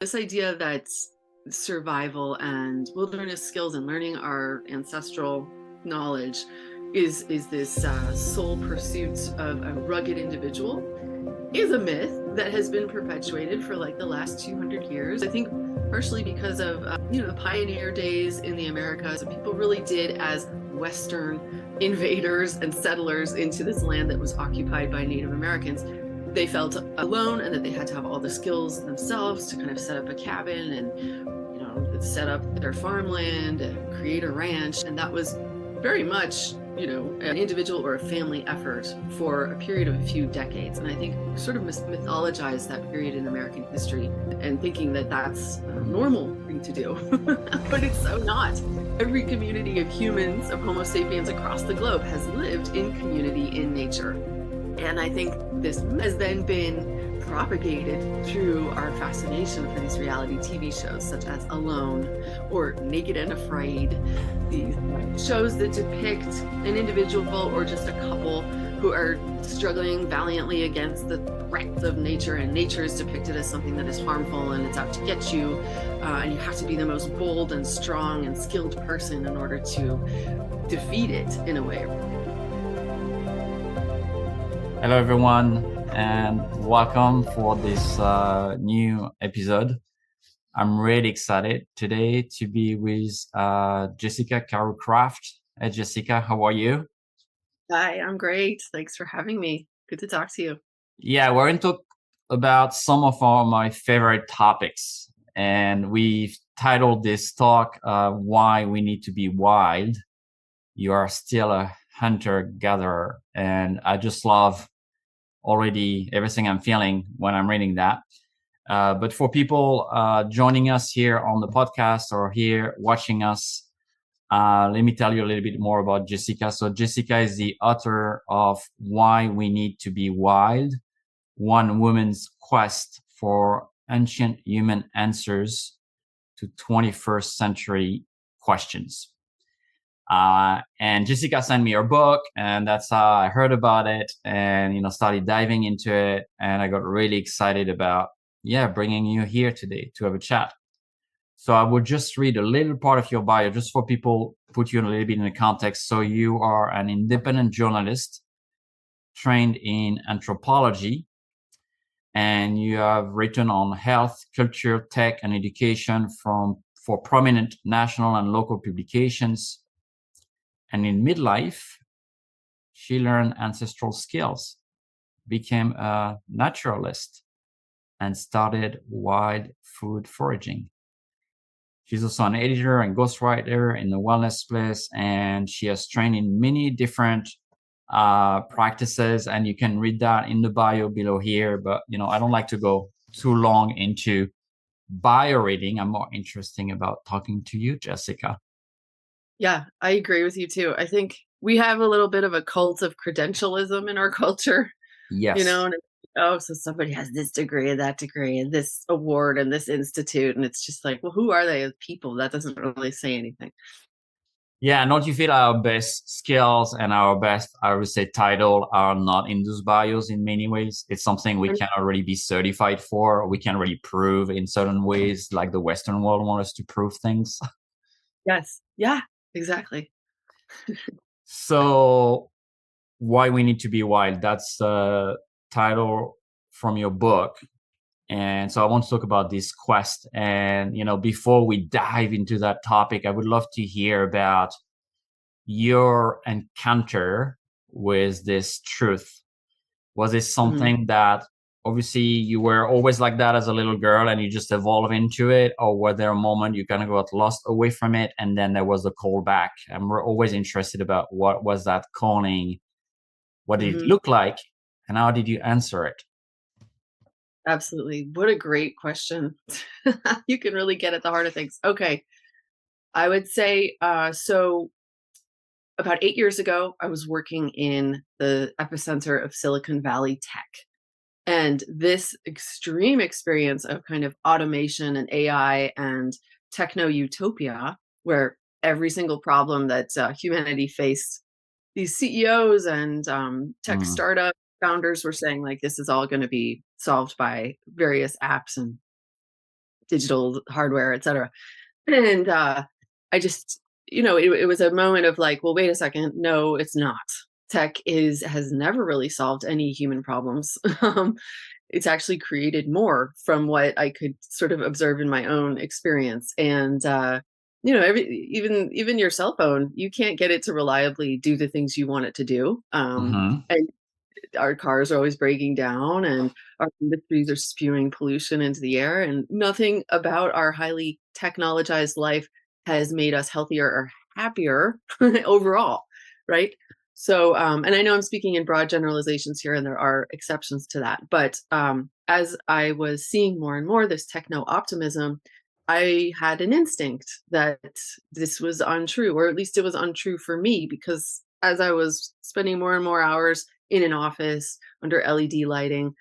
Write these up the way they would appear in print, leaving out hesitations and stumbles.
This idea that survival and wilderness skills and learning our ancestral knowledge is this sole pursuit of a rugged individual is a myth that has been perpetuated for like the last 200 years. I think partially because of the pioneer days in the Americas. People really did as Western invaders and settlers into this land that was occupied by Native Americans. They felt alone and that they had to have all the skills themselves to kind of set up a cabin and set up their farmland and create a ranch. And that was very much an individual or a family effort for a period of a few decades. And I think sort of mythologize that period in American history and thinking that that's a normal thing to do, but it's so not. Every community of humans, of Homo sapiens across the globe has lived in community in nature. And I think this has then been propagated through our fascination for these reality TV shows such as Alone or Naked and Afraid, these shows that depict an individual or just a couple who are struggling valiantly against the threats of nature, and nature is depicted as something that is harmful and it's out to get you, and you have to be the most bold and strong and skilled person in order to defeat it in a way. Hello, everyone, and welcome for this new episode. I'm really excited today to be with Jessica Carew Kraft. Hey, Jessica, how are you? Hi, I'm great. Thanks for having me. Good to talk to you. Yeah, we're going to talk about some of my favorite topics, and we've titled this talk, Why We Need to Be Wild. You are still a hunter-gatherer, and I just love already everything I'm feeling when I'm reading that. But for people joining us here on the podcast or here watching us, let me tell you a little bit more about Jessica. So Jessica is the author of Why We Need to Be Wild, One Woman's Quest for Ancient Human Answers to 21st Century Questions. And Jessica sent me her book, and that's how I heard about it and, started diving into it. And I got really excited about, bringing you here today to have a chat. So I will just read a little part of your bio just for people, put you in a little bit in the context. So you are an independent journalist trained in anthropology, and you have written on health, culture, tech, and education for prominent national and local publications. And in midlife, she learned ancestral skills, became a naturalist, and started wild food foraging. She's also an editor and ghostwriter in the wellness space, and she has trained in many different practices, and you can read that in the bio below here. But, I don't like to go too long into bio reading. I'm more interested about talking to you, Jessica. Yeah, I agree with you too. I think we have a little bit of a cult of credentialism in our culture, Yes. and so somebody has this degree and that degree and this award and this institute. And it's just like, well, who are they as people? That doesn't really say anything. Yeah, don't you feel our best skills and our best, I would say, title are not in those bios in many ways? It's something we can already be certified for. We can already prove in certain ways, like the Western world wants us to prove things. Yes. Yeah, exactly. So Why We Need to Be Wild, that's the title from your book. And so I want to talk about this quest. And, before we dive into that topic, I would love to hear about your encounter with this truth. Was it something that obviously you were always like that as a little girl and you just evolve into it? Or were there a moment you kind of got lost away from it and then there was a call back? And we're always interested about what was that calling? What did it look like? And how did you answer it? Absolutely. What a great question. You can really get at the heart of things. Okay. I would say, so about 8 years ago, I was working in the epicenter of Silicon Valley tech. And this extreme experience of kind of automation and AI and techno utopia, where every single problem that humanity faced, these CEOs and tech startup founders were saying, like, this is all going to be solved by various apps and digital hardware, etc. And I just, it was a moment of like, well, wait a second. No, it's not. Tech has never really solved any human problems. It's actually created more from what I could sort of observe in my own experience. And even your cell phone, you can't get it to reliably do the things you want it to do. And our cars are always breaking down, and our industries are spewing pollution into the air, and nothing about our highly technologized life has made us healthier or happier overall, right? So and I know I'm speaking in broad generalizations here, and there are exceptions to that, but as I was seeing more and more this techno optimism, I had an instinct that this was untrue, or at least it was untrue for me, because as I was spending more and more hours in an office under LED lighting,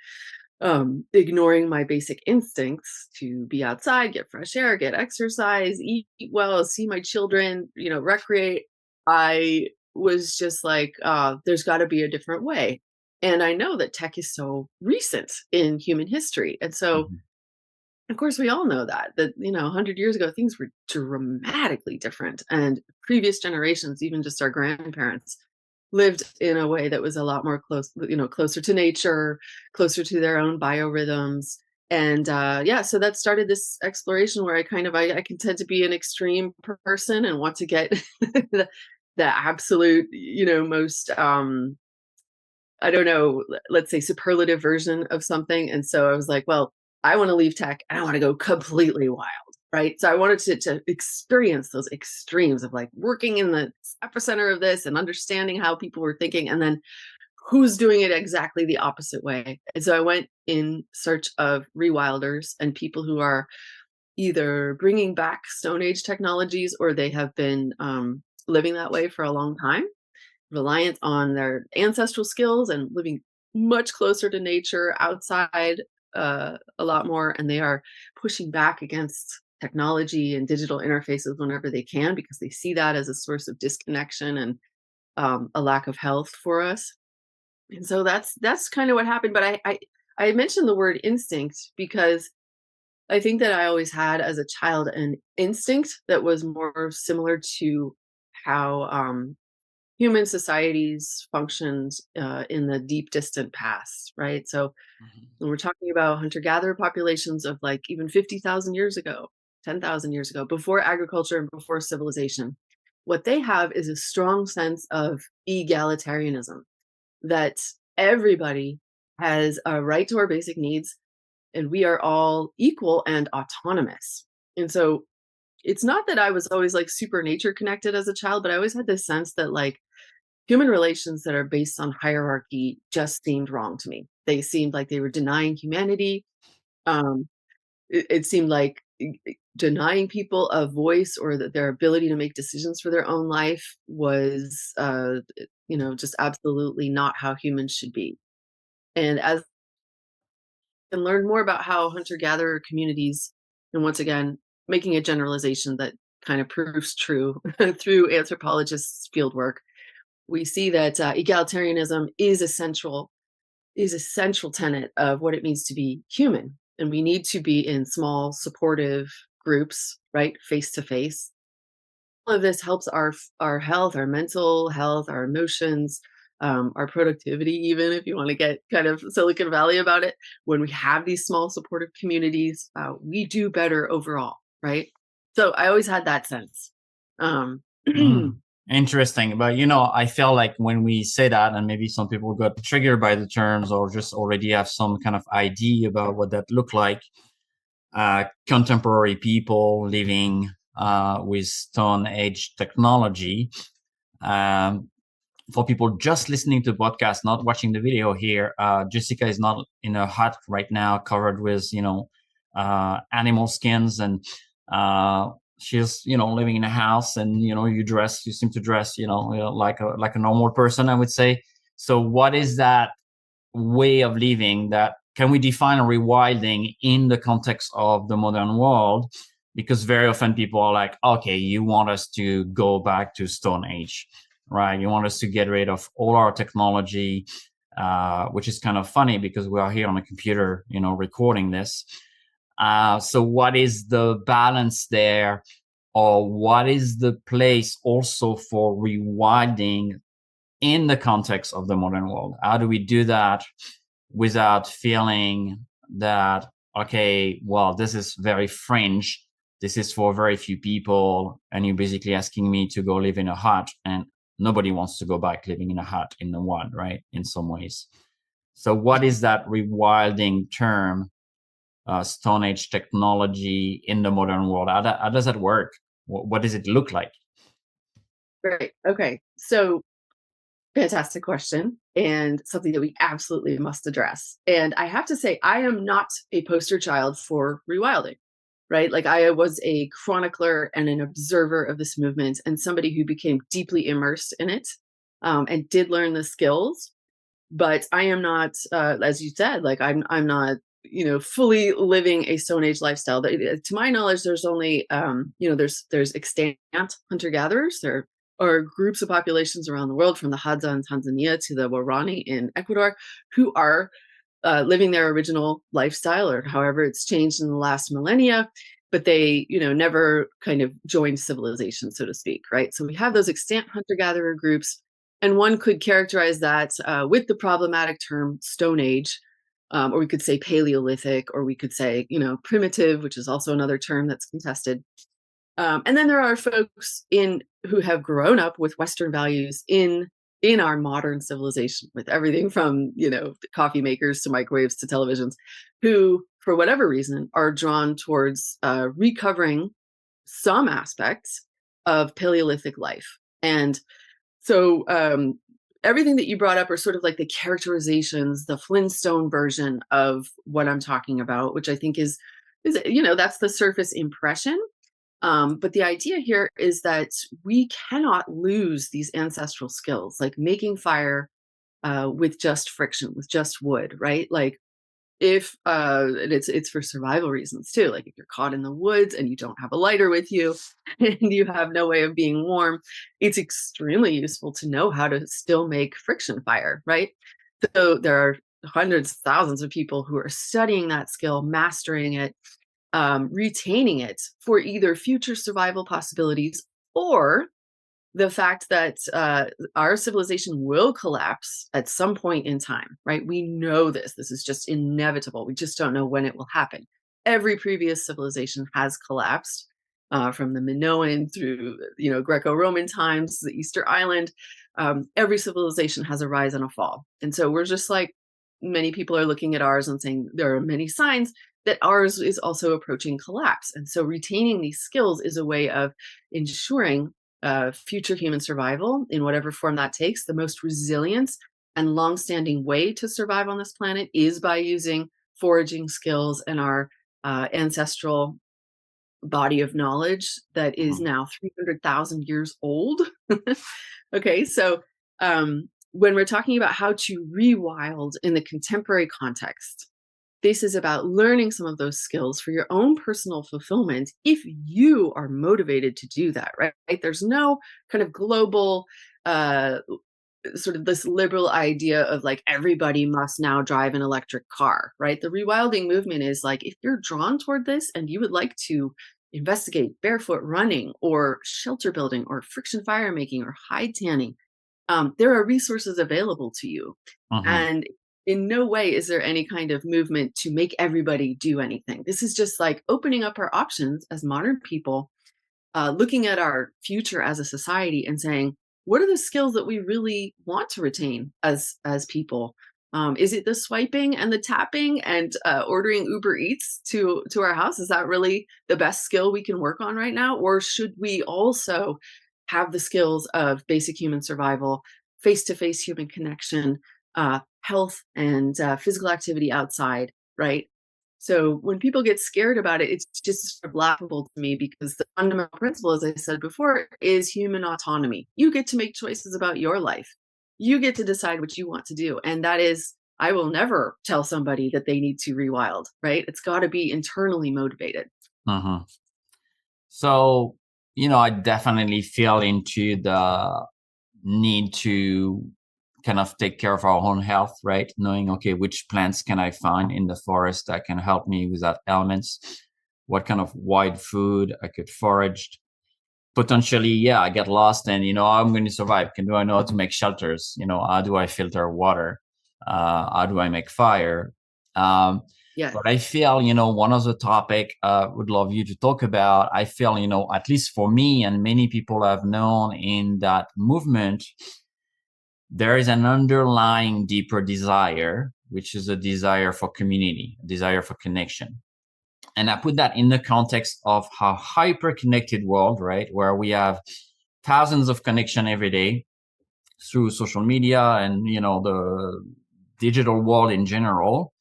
ignoring my basic instincts to be outside, get fresh air, get exercise, eat well, see my children, recreate, I was just like, there's got to be a different way. And I know that tech is so recent in human history. And so, Mhm. of course, we all know that 100 years ago, things were dramatically different. And previous generations, even just our grandparents, lived in a way that was a lot more closer to nature, closer to their own biorhythms. And yeah, so that started this exploration where I can tend to be an extreme person and want to get the absolute, most I don't know, let's say superlative version of something. And so I was like, well, I want to leave tech and I want to go completely wild. Right. So I wanted to experience those extremes of like working in the epicenter of this and understanding how people were thinking, and then who's doing it exactly the opposite way. And so I went in search of rewilders and people who are either bringing back Stone Age technologies, or they have been living that way for a long time, reliant on their ancestral skills and living much closer to nature outside a lot more. And they are pushing back against technology and digital interfaces whenever they can, because they see that as a source of disconnection and a lack of health for us. And so that's kind of what happened. But I mentioned the word instinct because I think that I always had as a child an instinct that was more similar to how human societies functioned in the deep distant past, right? So Mhm. when we're talking about hunter-gatherer populations of like even 50,000 years ago, 10,000 years ago, before agriculture and before civilization, what they have is a strong sense of egalitarianism, that everybody has a right to our basic needs, and we are all equal and autonomous. And so it's not that I was always like super nature connected as a child, but I always had this sense that like human relations that are based on hierarchy just seemed wrong to me. They seemed like they were denying humanity. Um, it seemed like denying people a voice, or that their ability to make decisions for their own life was, just absolutely not how humans should be. And as and learn more about how hunter-gatherer communities, and once again, making a generalization that kind of proves true through anthropologists' fieldwork, we see that egalitarianism is a central tenet of what it means to be human, and we need to be in small, supportive groups, right, face to face. All of this helps our health, our mental health, our emotions, our productivity. Even if you want to get kind of Silicon Valley about it, when we have these small supportive communities, we do better overall, right? So I always had that sense. Um, Mm. Interesting. But I feel like when we say that, and maybe some people got triggered by the terms or just already have some kind of idea about what that looked like, contemporary people living with Stone Age technology. Um, for people just listening to the podcast, not watching the video here, Jessica is not in a hut right now, covered with animal skins, and she's living in a house, and you seem to dress like a normal person, I would say. So what is that way of living? That can we define rewilding in the context of the modern world? Because very often people are like, okay, you want us to go back to Stone Age, right? You want us to get rid of all our technology, which is kind of funny because we are here on a computer, recording this. So what is the balance there, or what is the place also for rewilding in the context of the modern world? How do we do that without feeling that, okay, well, this is very fringe, this is for very few people, and you're basically asking me to go live in a hut, and nobody wants to go back living in a hut in the wild, right? In some ways. So what is that rewilding term, Stone Age technology in the modern world? How does that work? What does it look like? Right. Okay. So fantastic question, and something that we absolutely must address. And I have to say, I am not a poster child for rewilding, right? Like, I was a chronicler and an observer of this movement, and somebody who became deeply immersed in it, and did learn the skills. But I am not, as you said, like, I'm not, fully living a Stone Age lifestyle. To my knowledge, there's only, there's extant hunter gatherers. There are groups of populations around the world, from the Hadza in Tanzania to the Warani in Ecuador, who are living their original lifestyle, or however it's changed in the last millennia, but they, never kind of joined civilization, so to speak, right? So we have those extant hunter-gatherer groups, and one could characterize that with the problematic term Stone Age, or we could say Paleolithic, or we could say, primitive, which is also another term that's contested. And then there are folks who have grown up with Western values in our modern civilization, with everything from, coffee makers to microwaves to televisions, who, for whatever reason, are drawn towards recovering some aspects of Paleolithic life. And so everything that you brought up are sort of like the characterizations, the Flintstone version of what I'm talking about, which I think is that's the surface impression. But the idea here is that we cannot lose these ancestral skills, like making fire with just friction, with just wood, right? Like, if and it's for survival reasons too. Like, if you're caught in the woods and you don't have a lighter with you and you have no way of being warm, it's extremely useful to know how to still make friction fire, right? So there are hundreds, thousands of people who are studying that skill, mastering it, retaining it for either future survival possibilities, or the fact that our civilization will collapse at some point in time, right? We know this. This is just inevitable. We just don't know when it will happen. Every previous civilization has collapsed, from the Minoan through, Greco-Roman times, the Easter Island. Every civilization has a rise and a fall. And so we're just like, many people are looking at ours and saying there are many signs that ours is also approaching collapse. And so retaining these skills is a way of ensuring future human survival in whatever form that takes. The most resilient and longstanding way to survive on this planet is by using foraging skills and our ancestral body of knowledge that is now 300,000 years old. Okay, so when we're talking about how to rewild in the contemporary context, this is about learning some of those skills for your own personal fulfillment, if you are motivated to do that, right? There's no kind of global sort of this liberal idea of like, everybody must now drive an electric car, right? The rewilding movement is like, if you're drawn toward this and you would like to investigate barefoot running or shelter building or friction fire making or hide tanning, there are resources available to you. And in no way is there any kind of movement to make everybody do anything. This is just like opening up our options as modern people, looking at our future as a society and saying, what are the skills that we really want to retain as people? Is it the swiping and the tapping and ordering Uber Eats to our house? Is that really the best skill we can work on right now? Or should we also have the skills of basic human survival, face-to-face human connection, health, and physical activity outside, right? So when people get scared about it, it's just sort of laughable to me, because the fundamental principle, as I said before, is human autonomy. You get to make choices about your life. You get to decide what you want to do. And that is, I will never tell somebody that they need to rewild, right? It's got to be internally motivated. So, I definitely feel into the need to kind of take care of our own health, right? Knowing, okay, which plants can I find in the forest that can help me with that elements? What kind of wild food I could forage? Potentially, yeah, I get lost and, I'm going to survive. Do I know how to make shelters? How do I filter water? How do I make fire? Yeah. But I feel, one of the topic would love you to talk about. I feel, at least for me and many people I've known in that movement, there is an underlying deeper desire, which is a desire for community, a desire for connection. And I put that in the context of how hyper-connected world, right, where we have thousands of connection every day through social media and, the digital world in general,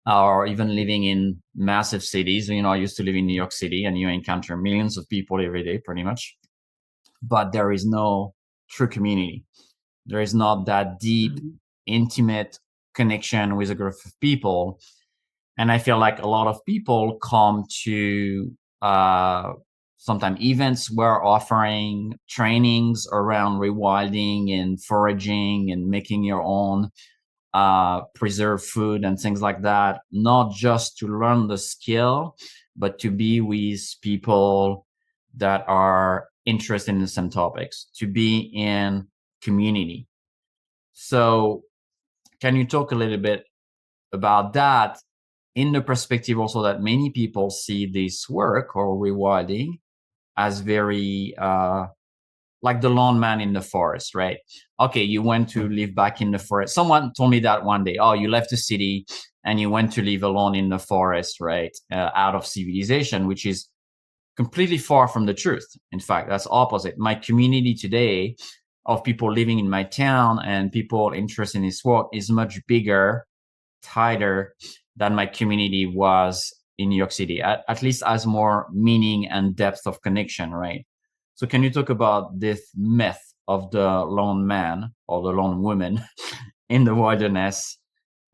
or even living in massive cities. I used to live in New York City, and you encounter millions of people every day, pretty much. But there is no true community. There is not that deep, intimate connection with a group of people. And I feel like a lot of people come to sometimes events where offering trainings around rewilding and foraging and making your own preserved food and things like that, not just to learn the skill, but to be with people that are interested in the same topics, to be in community. So can you talk a little bit about that in the perspective also that many people see this work or rewilding as very like the lone man in the forest, right? Okay, you went to live back in the forest. Someone told me that one day. Oh, you left the city and you went to live alone in the forest, right? Out of civilization, which is completely far from the truth. In fact, that's opposite. My community today of people living in my town and people interested in this work is much bigger, tighter than my community was in New York City, at least has more meaning and depth of connection, right? So can you talk about this myth of the lone man or the lone woman in the wilderness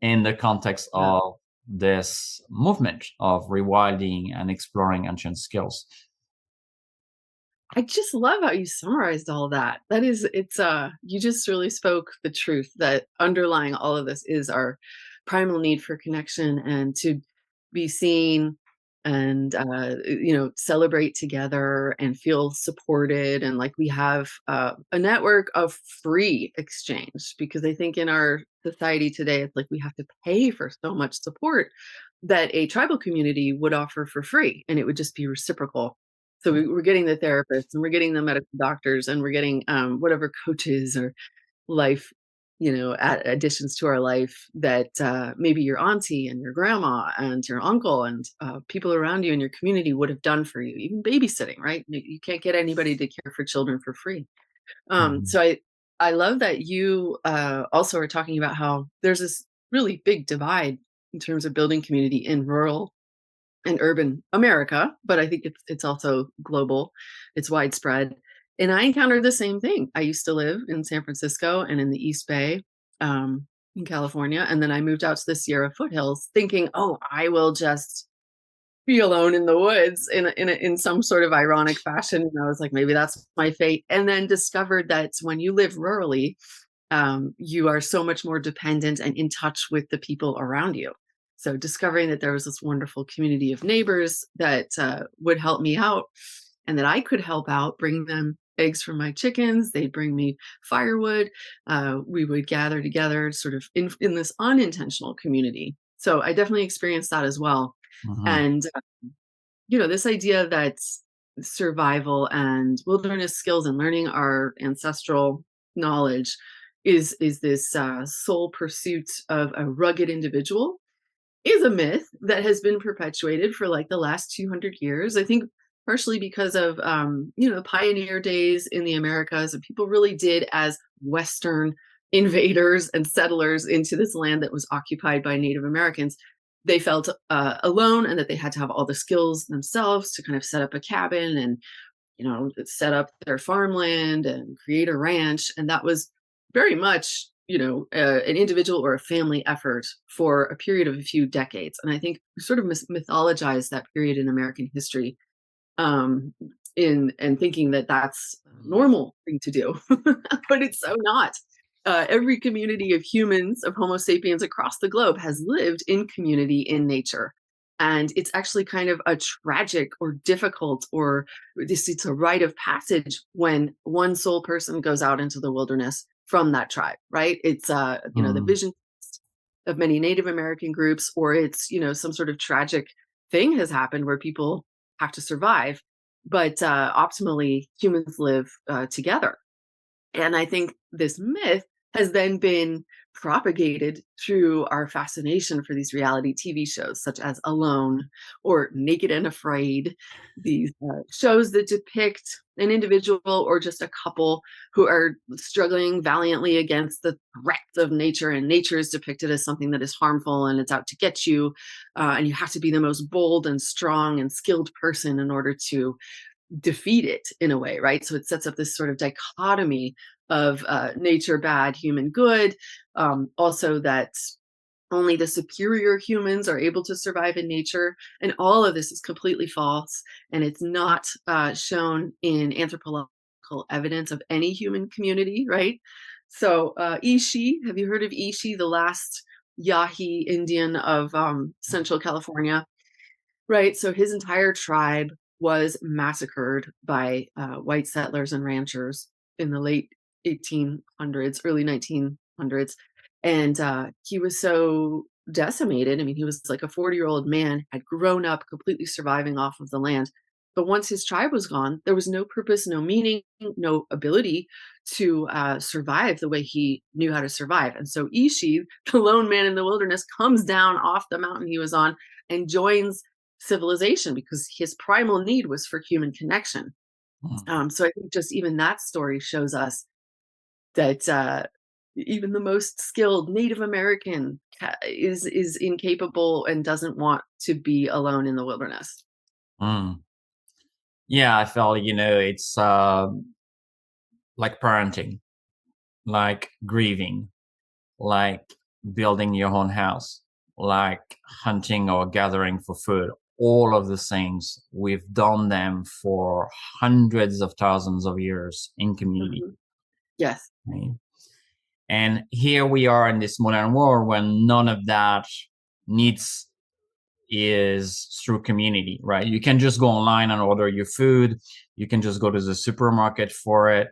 in the context of this movement of rewilding and exploring ancient skills? I just love how you summarized all that. You just really spoke the truth that underlying all of this is our primal need for connection and to be seen and celebrate together and feel supported, and like we have a network of free exchange, because I think in our society today it's like we have to pay for so much support that a tribal community would offer for free, and it would just be reciprocal. So we're getting the therapists and we're getting the medical doctors and we're getting whatever coaches or life, additions to our life that maybe your auntie and your grandma and your uncle and people around you in your community would have done for you. Even babysitting, right? You can't get anybody to care for children for free. Mhm. So I love that you also are talking about how there's this really big divide in terms of building community in rural and urban America, but I think it's also global. It's widespread. And I encountered the same thing. I used to live in San Francisco and in the East Bay, in California, and then I moved out to the Sierra foothills, thinking, "Oh, I will just be alone in the woods in some sort of ironic fashion." And I was like, maybe that's my fate. And then discovered that when you live rurally, you are so much more dependent and in touch with the people around you. So discovering that there was this wonderful community of neighbors that would help me out and that I could help out, bring them eggs from my chickens. They'd bring me firewood. We would gather together sort of in this unintentional community. So I definitely experienced that as well. Mhm. And, this idea that survival and wilderness skills and learning our ancestral knowledge is this sole pursuit of a rugged individual is a myth that has been perpetuated for like the last 200 years. I think partially because of the pioneer days in the Americas, and people really did as Western invaders and settlers into this land that was occupied by Native Americans. They felt alone, and that they had to have all the skills themselves to kind of set up a cabin and set up their farmland and create a ranch. And that was very much, an individual or a family effort for a period of a few decades. And I think we sort of mythologize that period in American history, um, in and thinking that that's a normal thing to do, but it's so not. every community of humans, of Homo sapiens across the globe, has lived in community in nature. And it's actually kind of a tragic or difficult, or it's a rite of passage when one sole person goes out into the wilderness from that tribe, right? It's the Mm. vision of many Native American groups, or it's some sort of tragic thing has happened where people have to survive. But optimally, humans live together. And I think this myth has then been propagated through our fascination for these reality TV shows, such as Alone or Naked and Afraid, these shows that depict an individual or just a couple who are struggling valiantly against the threats of nature. And nature is depicted as something that is harmful and it's out to get you. And you have to be the most bold and strong and skilled person in order to defeat it in a way, right? So it sets up this sort of dichotomy of nature bad, human good. Also, that only the superior humans are able to survive in nature. And all of this is completely false. And it's not shown in anthropological evidence of any human community, right? So, Ishi, have you heard of Ishi, the last Yahi Indian of Central California? Right. So his entire tribe was massacred by white settlers and ranchers in the late 1800s, early 1900s. And he was so decimated. I mean, he was like a 40-year-old man, had grown up completely surviving off of the land. But once his tribe was gone, there was no purpose, no meaning, no ability to survive the way he knew how to survive. And so Ishi, the lone man in the wilderness, comes down off the mountain he was on and joins civilization because his primal need was for human connection. Mm. So I think just even that story shows us that even the most skilled Native American is incapable and doesn't want to be alone in the wilderness. Mm. Yeah, I felt, it's like parenting, like grieving, like building your own house, like hunting or gathering for food. All of the things, we've done them for hundreds of thousands of years in community. Mhm. Yes. Right? And here we are in this modern world when none of that needs is through community, right? You can just go online and order your food. You can just go to the supermarket for it.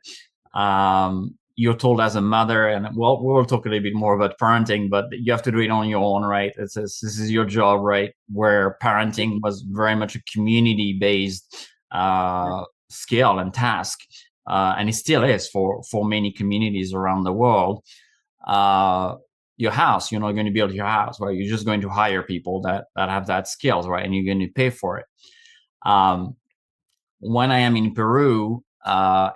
You're told as a mother, and we'll talk a little bit more about parenting, but you have to do it on your own, right? This is your job, right? Where parenting was very much a community-based skill and task, and it still is for many communities around the world. Your house, you're not going to build your house, right? You're just going to hire people that have that skills, right? And you're going to pay for it. When I am in Peru,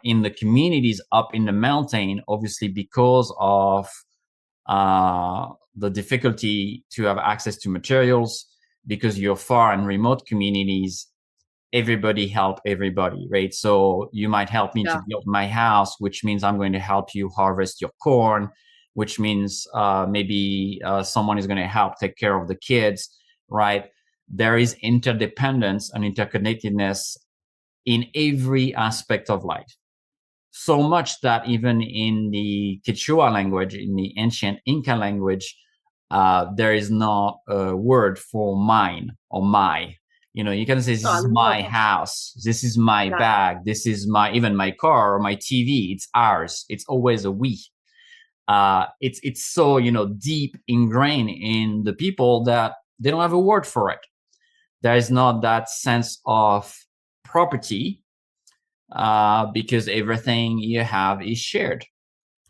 in the communities up in the mountain, obviously because of the difficulty to have access to materials, because you're far and remote communities, everybody help everybody, right? So you might help me to Yeah. build my house, which means I'm going to help you harvest your corn, which means maybe someone is going to help take care of the kids, right? There is interdependence and interconnectedness in every aspect of life. So much that even in the Quechua language, in the ancient Inca language, there is not a word for mine or my. You can say, this Oh, I is love my that. house, this is my Yeah. bag, this is even my car or my TV. It's ours. It's always a we. It's so deep ingrained in the people that they don't have a word for it. There is not that sense of property because everything you have is shared.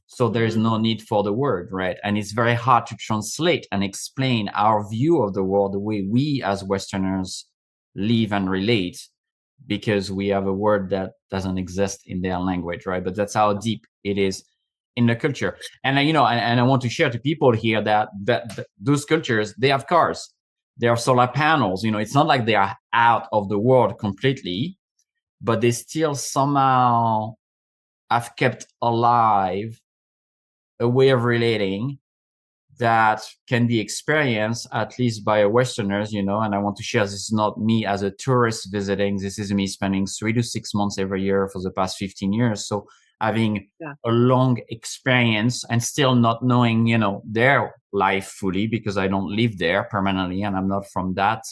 So there's Mhm. no need for the word, right? And it's very hard to translate and explain our view of the world, the way we as Westerners live and relate, because we have a word that doesn't exist in their language, right? But that's how deep it is in the culture. And and I want to share to people here that those cultures, they have cars, they have solar panels. It's not like they are out of the world completely, but they still somehow have kept alive a way of relating that can be experienced at least by Westerners, you know, and I want to share this is not me as a tourist visiting. This is me spending 3 to 6 months every year for the past 15 years. So having Yeah. a long experience and still not knowing, you know, their life fully because I don't live there permanently and I'm not from that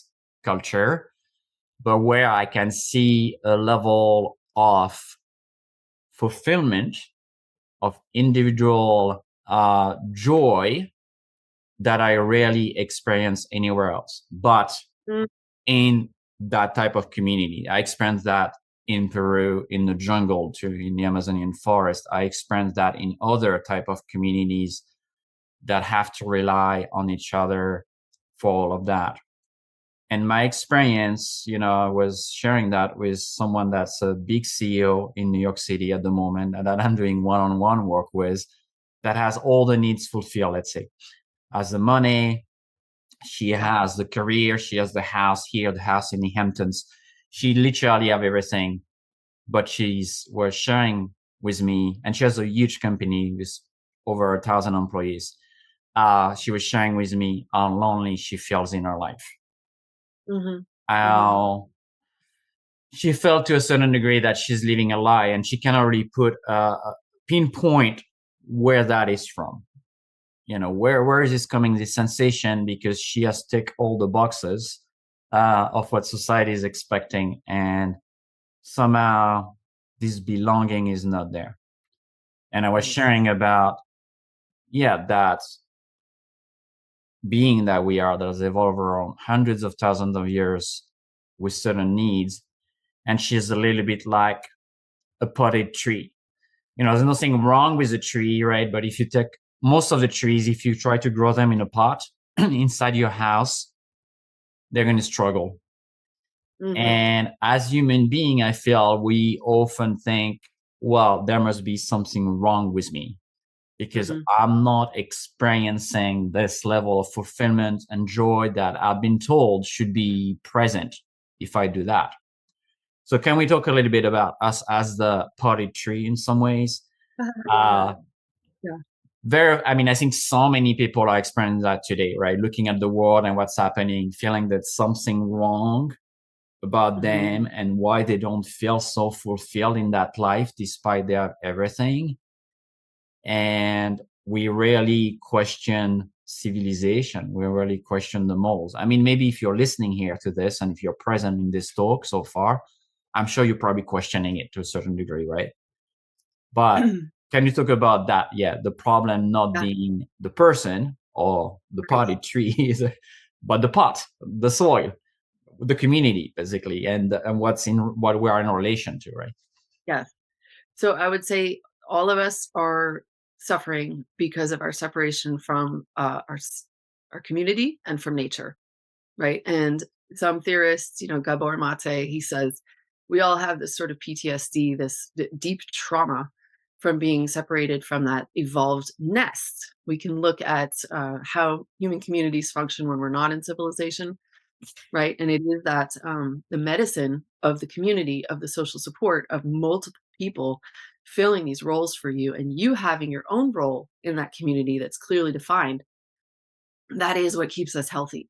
culture, but where I can see a level of fulfillment, of individual joy that I rarely experience anywhere else. But Mm. in that type of community, I experienced that in Peru, in the jungle, too, in the Amazonian forest. I experienced that in other type of communities that have to rely on each other for all of that. And my experience, you know, I was sharing that with someone that's a big CEO in New York City at the moment, and that I'm doing one-on-one work with, that has all the needs fulfilled, let's say, has the money, she Yeah. has the career, she has the house here, the house in the Hamptons. She literally have everything, but she's was sharing with me, and she has a huge company with over 1,000 employees. She was sharing with me how lonely she feels in her life. Mm-hmm. Mm-hmm. How she felt to a certain degree that she's living a lie, and she cannot really put a pinpoint where that is from. You know, where is this coming, this sensation, because she has ticked all the boxes of what society is expecting, and somehow this belonging is not there. And I was Right. sharing about, yeah, that being that we are, that has evolved around hundreds of thousands of years with certain needs, and she's a little bit like a potted tree. You know, there's nothing wrong with a tree, right? But if you take most of the trees, if you try to grow them in a pot inside your house, they're going to struggle. Mm-hmm. And as human being, I feel we often think, well, there must be something wrong with me because Mm-hmm. I'm not experiencing this level of fulfillment and joy that I've been told should be present if I do that. So can we talk a little bit about us as the potty tree in some ways? Uh, Yeah. I mean, I think so many people are experiencing that today, right? Looking at the world and what's happening, feeling that something wrong about Mm-hmm. them and why they don't feel so fulfilled in that life despite they have everything. And we rarely question civilization. We rarely question the morals. I mean, maybe if you're listening here to this and if you're present in this talk so far, I'm sure you're probably questioning it to a certain degree, right? But can you talk about that? Yeah, the problem not Yeah. being the person or the Right. potted tree, but the pot, the soil, the community, basically, and what we are in relation to, right? Yes. So I would say all of us are suffering because of our separation from our community and from nature, right? And some theorists, Gabor Mate, he says we all have this sort of PTSD, this deep trauma from being separated from that evolved nest. We can look at how human communities function when we're not in civilization, right? And it is that the medicine of the community, of the social support of multiple people filling these roles for you, and you having your own role in that community that's clearly defined. That is what keeps us healthy.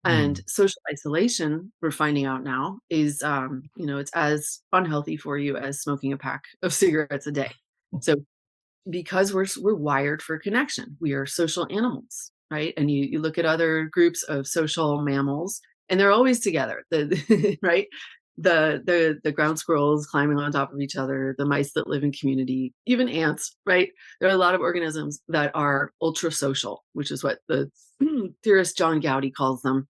And Mm. social isolation, we're finding out now, is it's as unhealthy for you as smoking a pack of cigarettes a day. So because we're wired for connection, we are social animals, right? And you look at other groups of social mammals, and they're always together. The right, the ground squirrels climbing on top of each other, the mice that live in community, even ants, right? There are a lot of organisms that are ultra social, which is what the theorist John Gowdy calls them.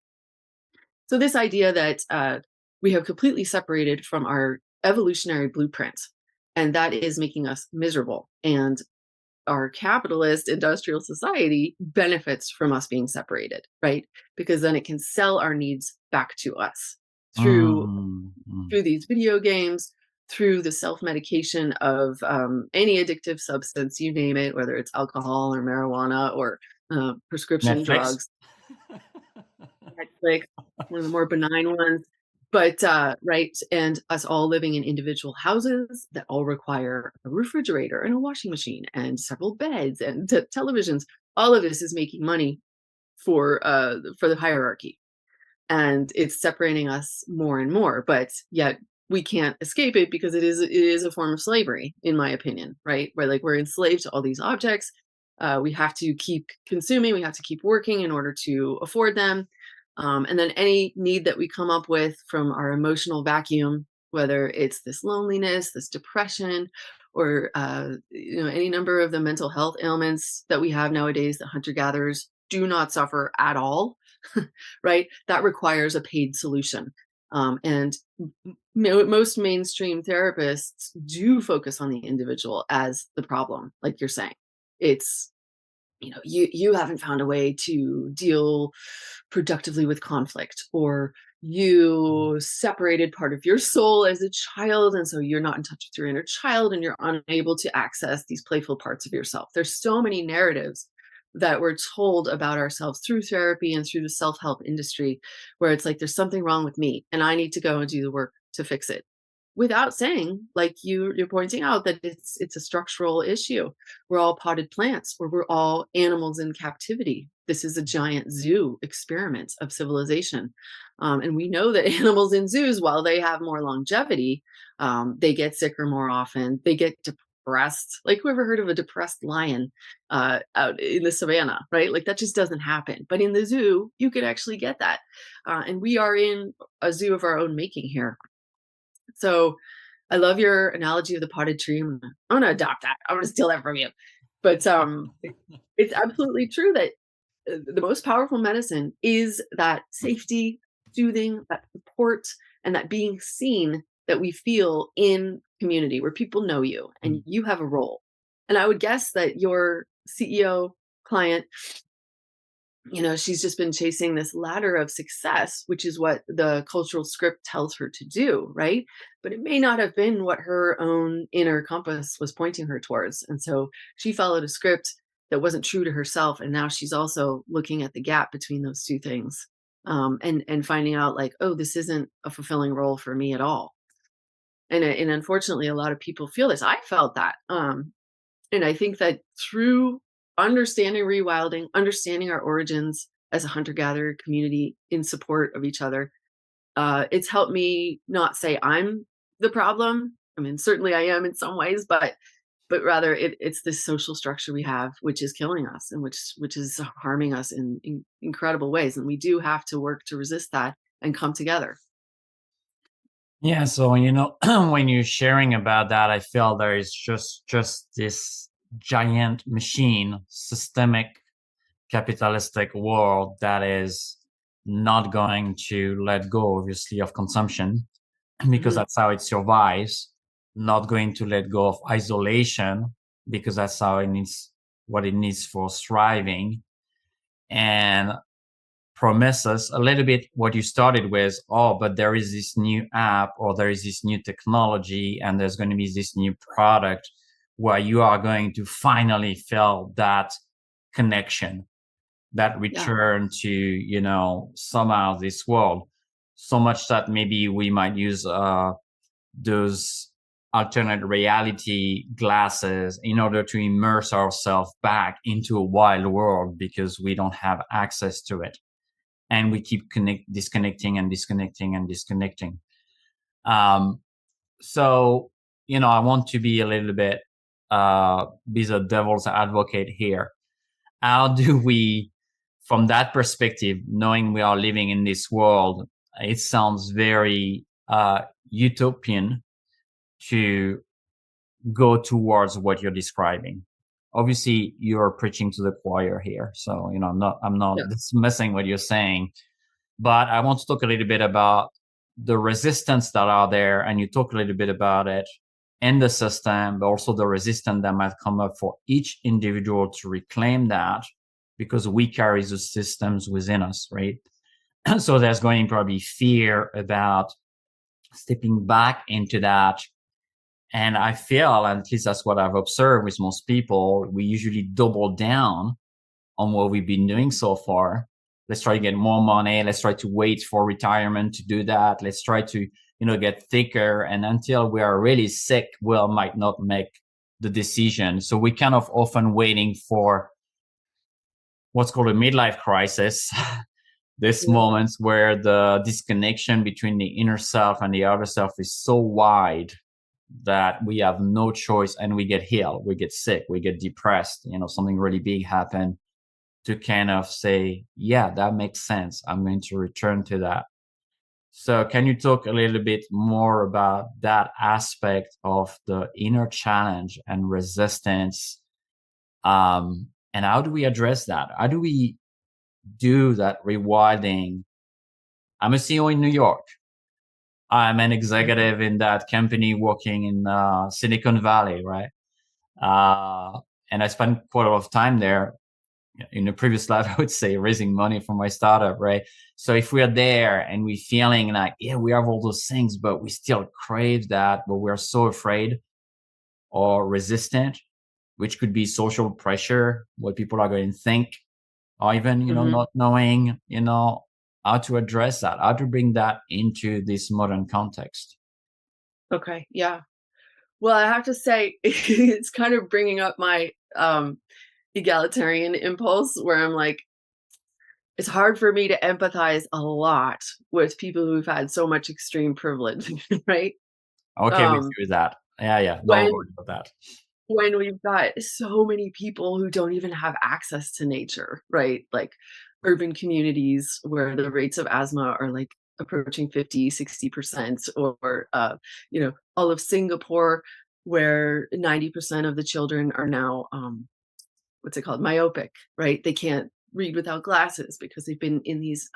So this idea that we have completely separated from our evolutionary blueprint, and that is making us miserable. And our capitalist industrial society benefits from us being separated, right? Because then it can sell our needs back to us through Mm, mm. through these video games, through the self-medication of any addictive substance, you name it, whether it's alcohol or marijuana or prescription Netflix. drugs. Netflix, one of the more benign ones. But right, and us all living in individual houses that all require a refrigerator and a washing machine and several beds and televisions. all of this is making money for the hierarchy, and it's separating us more and more, but yet we can't escape it because it is a form of slavery, in my opinion, right? Where like we're enslaved to all these objects. We have to keep consuming, we have to keep working in order to afford them. And then any need that we come up with from our emotional vacuum, whether it's this loneliness, this depression, or any number of the mental health ailments that we have nowadays that hunter gatherers do not suffer at all, right? That requires a paid solution. And most mainstream therapists do focus on the individual as the problem, like you're saying. It's, you haven't found a way to deal productively with conflict, or you separated part of your soul as a child, and so you're not in touch with your inner child and you're unable to access these playful parts of yourself. There's so many narratives that we're told about ourselves through therapy and through the self-help industry, where it's like there's something wrong with me and I need to go and do the work to fix it, without saying, like you're pointing out, that it's a structural issue. We're all potted plants, or we're all animals in captivity. This is a giant zoo experiment of civilization. And we know that animals in zoos, while they have more longevity, they get sicker more often. They get depressed. Like, who ever heard of a depressed lion out in the savannah, right? Like, that just doesn't happen. But in the zoo, you could actually get that. And we are in a zoo of our own making here. So I love your analogy of the potted tree. I'm gonna adopt that. I'm gonna steal that from you. But it's absolutely true that the most powerful medicine is that safety, soothing, that support, and that being seen that we feel in community, where people know you and you have a role. And I would guess that your CEO client, she's just been chasing this ladder of success, which is what the cultural script tells her to do, right? But it may not have been what her own inner compass was pointing her towards. And so she followed a script that wasn't true to herself. And now she's also looking at the gap between those two things, and finding out, like, oh, this isn't a fulfilling role for me at all. And unfortunately, a lot of people feel this. I felt that. And I think that through understanding rewilding, understanding our origins as a hunter-gatherer community in support of each other, it's helped me not say I'm the problem. I mean, certainly I am in some ways, but rather it's this social structure we have, which is killing us, and which is harming us in incredible ways. And we do have to work to resist that and come together. Yeah, so when you're sharing about that, I feel there is just this giant machine, systemic capitalistic world that is not going to let go, obviously, of consumption, because that's how it survives. Not going to let go of isolation, because that's how it needs what it needs for thriving, and promises a little bit what you started with. Oh, but there is this new app, or there is this new technology, and there's going to be this new product where you are going to finally feel that connection, that return to somehow this world. So much that maybe we might use those alternate reality glasses in order to immerse ourselves back into a wild world, because we don't have access to it, and we keep disconnecting and disconnecting and disconnecting. So I want to be a little bit be the devil's advocate here. How do we, from that perspective, knowing we are living in this world, it sounds very utopian to go towards what you're describing. Obviously, you're preaching to the choir here, so I'm not dismissing what you're saying, but I want to talk a little bit about the resistance that are there, and you talk a little bit about it in the system, but also the resistance that might come up for each individual to reclaim that, because we carry the systems within us, right? So there's going to probably fear about stepping back into that. And I feel, at least that's what I've observed with most people, we usually double down on what we've been doing so far. Let's try to get more money. Let's try to wait for retirement to do that. Let's try to, get thicker. And until we are really sick, we might not make the decision. So we kind of often waiting for what's called a midlife crisis. This Yeah. moments where the disconnection between the inner self and the outer self is so wide that we have no choice, and we get ill, we get sick, we get depressed, something really big happened, to kind of say, yeah, that makes sense, I'm going to return to that. So can you talk a little bit more about that aspect of the inner challenge and resistance, and how do we address that? How do we do that rewilding? I'm a CEO in New York. I'm an executive in that company working in Silicon Valley, right? And I spent quite a lot of time there. In the previous life, I would say raising money for my startup, right? So if we're there and we're feeling like, yeah, we have all those things, but we still crave that, but we're so afraid or resistant, which could be social pressure, what people are going to think, or even, Hmm. not knowing, how to address that, how to bring that into this modern context. Okay. Yeah. Well, I have to say, it's kind of bringing up my egalitarian impulse where I'm like, it's hard for me to empathize a lot with people who've had so much extreme privilege, right? Okay, with Um, you with that. Yeah, yeah. Don't when worry about that. when we've got so many people who don't even have access to nature, right? Like urban communities where the rates of asthma are like approaching 50, 60%, or all of Singapore where 90% of the children are now what's it called? Myopic, right? They can't read without glasses because they've been in these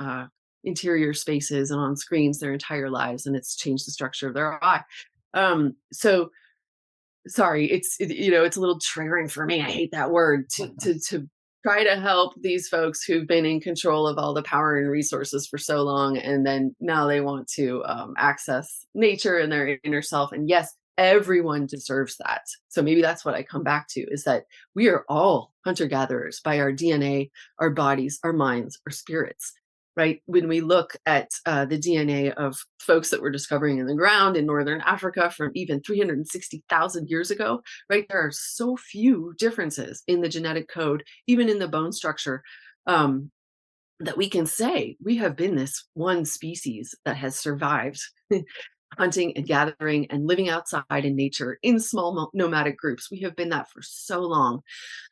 interior spaces and on screens their entire lives, and it's changed the structure of their eye. So sorry, it's a little triggering for me. I hate that word to try to help these folks who've been in control of all the power and resources for so long, and then now they want to access nature and their inner self. And yes, everyone deserves that. So maybe that's what I come back to, is that we are all hunter gatherers by our DNA, our bodies, our minds, our spirits, right? When we look at the DNA of folks that we're discovering in the ground in Northern Africa from even 360,000 years ago, right? There are so few differences in the genetic code, even in the bone structure, um, that we can say we have been this one species that has survived hunting and gathering and living outside in nature in small nomadic groups. We have been that for so long,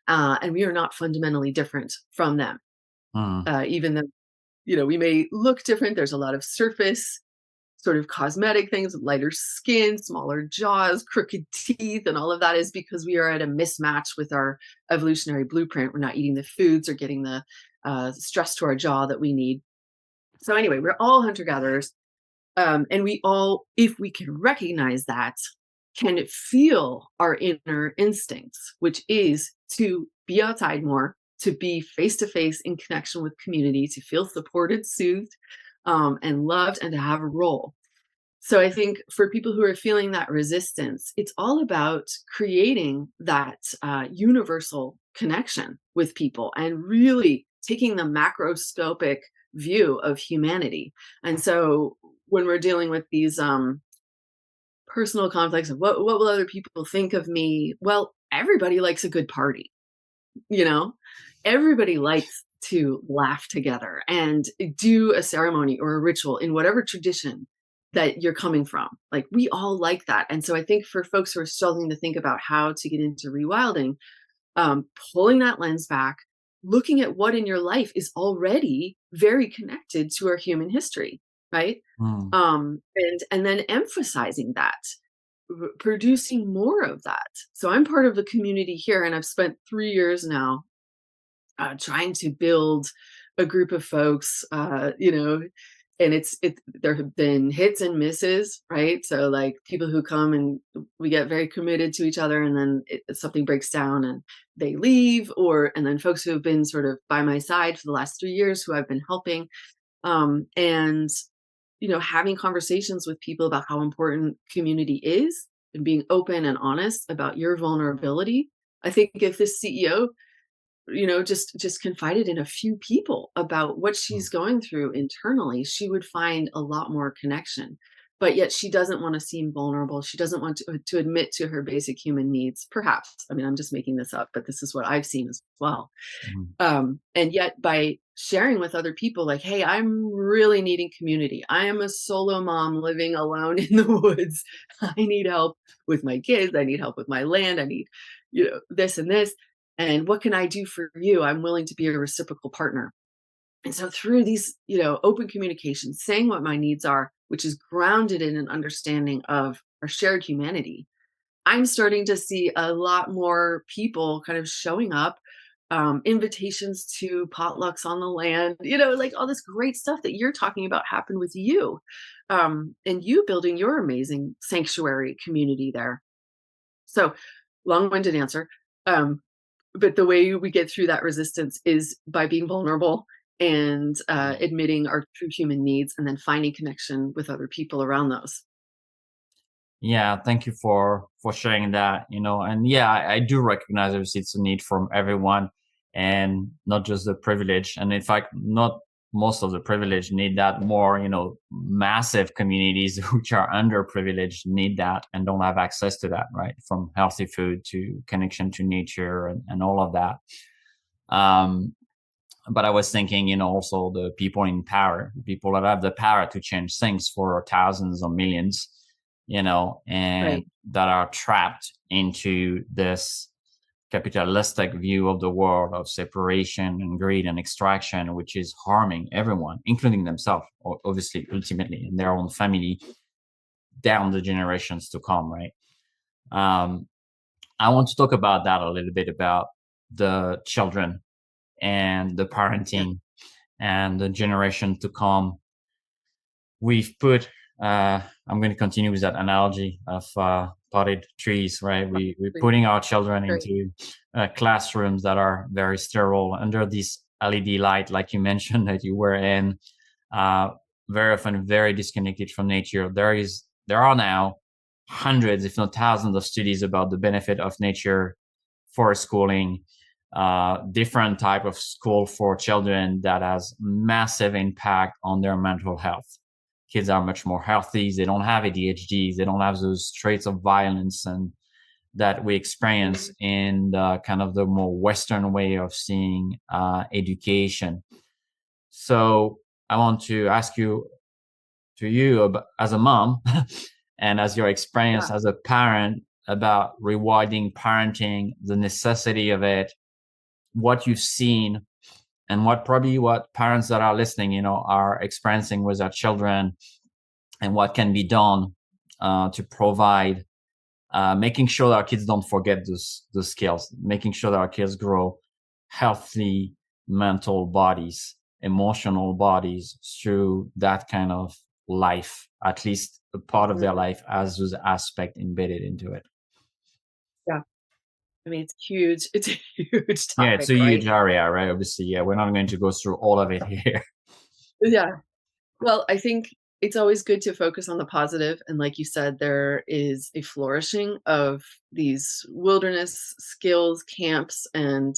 and we are not fundamentally different from them, Hmm. even though we may look different. There's a lot of surface sort of cosmetic things, lighter skin, smaller jaws, crooked teeth, and all of that is because we are at a mismatch with our evolutionary blueprint. We're not eating the foods or getting the stress to our jaw that we need. So anyway, we're all hunter gatherers, and we all, if we can recognize that, can feel our inner instincts, which is to be outside more, to be face to face in connection with community, to feel supported, soothed, and loved, and to have a role. So I think for people who are feeling that resistance, it's all about creating that universal connection with people and really taking the macroscopic view of humanity. And so when we're dealing with these personal conflicts of what will other people think of me, well, everybody likes a good party, you know? Everybody likes to laugh together and do a ceremony or a ritual in whatever tradition that you're coming from. Like, we all like that. And so I think for folks who are struggling to think about how to get into rewilding, pulling that lens back, looking at what in your life is already very connected to our human history, right? Hmm. And then emphasizing that, producing more of that. So I'm part of the community here, and I've spent 3 years now trying to build a group of folks, and there have been hits and misses, right? So like people who come and we get very committed to each other, and then something breaks down and they leave, and then folks who have been sort of by my side for the last 3 years who I've been helping, and having conversations with people about how important community is and being open and honest about your vulnerability. I think if this CEO just confided in a few people about what Hmm. she's going through internally, she would find a lot more connection. but yet she doesn't want to seem vulnerable. She doesn't want to admit to her basic human needs. Perhaps, I mean, I'm just making this up, but this is what I've seen as well. Mhm. And yet by sharing with other people, like, hey, I'm really needing community. I am a solo mom living alone in the woods. I need help with my kids. I need help with my land. I need, this and this. And what can I do for you? I'm willing to be a reciprocal partner. And so through these, open communication, saying what my needs are, which is grounded in an understanding of our shared humanity, I'm starting to see a lot more people kind of showing up, invitations to potlucks on the land, like all this great stuff that you're talking about happened with you, and you building your amazing sanctuary community there. So, long-winded answer. But the way we get through that resistance is by being vulnerable and admitting our true human needs and then finding connection with other people around those. Yeah, thank you for sharing that. And yeah, I do recognize obviously it's a need from everyone, and not just the privileged. And in fact, not most of the privileged need that. More, massive communities which are underprivileged need that and don't have access to that, right? From healthy food to connection to nature and all of that. Um, but I was thinking, also the people in power, people that have the power to change things for thousands or millions, and Right. that are trapped into this capitalistic view of the world of separation and greed and extraction, which is harming everyone, including themselves, obviously, ultimately, and their own family down the generations to come, right? Um, I want to talk about that a little bit, about the children and the Yeah. parenting and the generation to come. We've put I'm going to continue with that analogy of potted trees, right? We're putting our children Great. into classrooms that are very sterile under this LED light, like you mentioned that you were in, uh, very often very disconnected from nature. There are now hundreds, if not thousands, of studies about the benefit of nature for schooling, different type of school for children that has massive impact on their mental health. Kids are much more healthy. They don't have ADHD. They don't have those traits of violence and that we experience in the kind of the more Western way of seeing education. So I want to ask you as a mom and as your experience Yeah. as a parent about rewilding parenting, the necessity of it, what you've seen, and what parents that are listening, are experiencing with their children, and what can be done to provide, making sure that our kids don't forget those skills, making sure that our kids grow healthy mental bodies, emotional bodies through that kind of life, at least a part of their Mhm. life as those aspects embedded into it. Yeah. I mean, it's huge. It's a huge Yeah, it's topic, a right? huge area, right? Obviously, yeah, we're not going to go through all of it here. Yeah. Well, I think it's always good to focus on the positive, and like you said, there is a flourishing of these wilderness skills camps and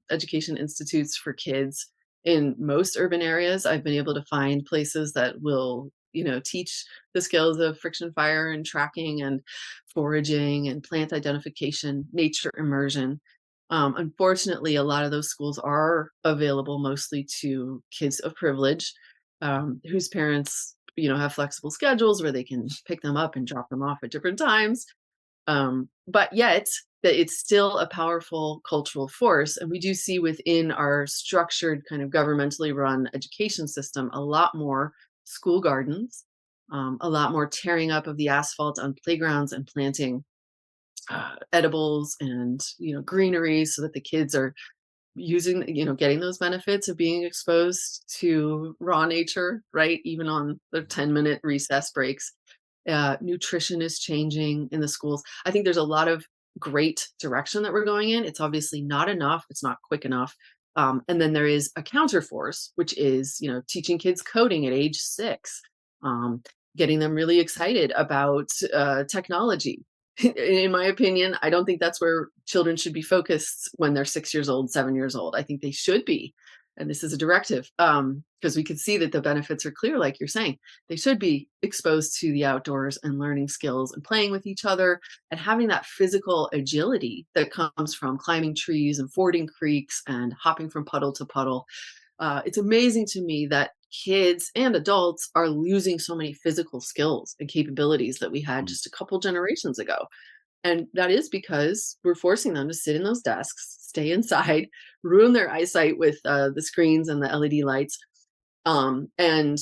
education institutes for kids in most urban areas. I've been able to find places that will, teach the skills of friction fire and tracking and foraging and plant identification, nature immersion. Unfortunately, a lot of those schools are available mostly to kids of privilege, whose parents, have flexible schedules where they can pick them up and drop them off at different times. But yet, that it's still a powerful cultural force. And we do see within our structured, kind of governmentally run education system a lot more school gardens, a lot more tearing up of the asphalt on playgrounds and planting edibles and greenery so that the kids are using, getting those benefits of being exposed to raw nature, right? Even on the 10-minute recess breaks. Nutrition is changing in the schools. I think there's a lot of great direction that we're going in. It's obviously not enough. It's not quick enough. And then there is a counterforce, which is, teaching kids coding at age 6, um, getting them really excited about technology. In my opinion, I don't think that's where children should be focused when they're 6 years old, 7 years old. I think they should be and this is a directive, because we can see that the benefits are clear, like you're saying. They should be exposed to the outdoors and learning skills and playing with each other and having that physical agility that comes from climbing trees and fording creeks and hopping from puddle to puddle. It's amazing to me that kids and adults are losing so many physical skills and capabilities that we had Mm. just a couple generations ago. And that is because we're forcing them to sit in those desks, stay inside, ruin their eyesight with the screens and the LED lights. And,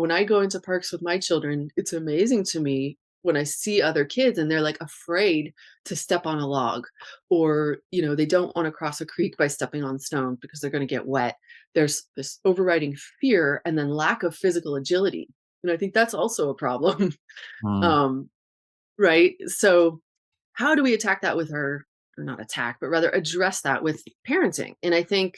when I go into parks with my children, it's amazing to me when I see other kids and they're like afraid to step on a log, or, they don't want to cross a creek by stepping on stone because they're going to get wet. There's this overriding fear and then lack of physical agility. And I think that's also a problem. Mm. um, right. So, how do we attack that with our, or not attack, but rather address that with parenting? And I think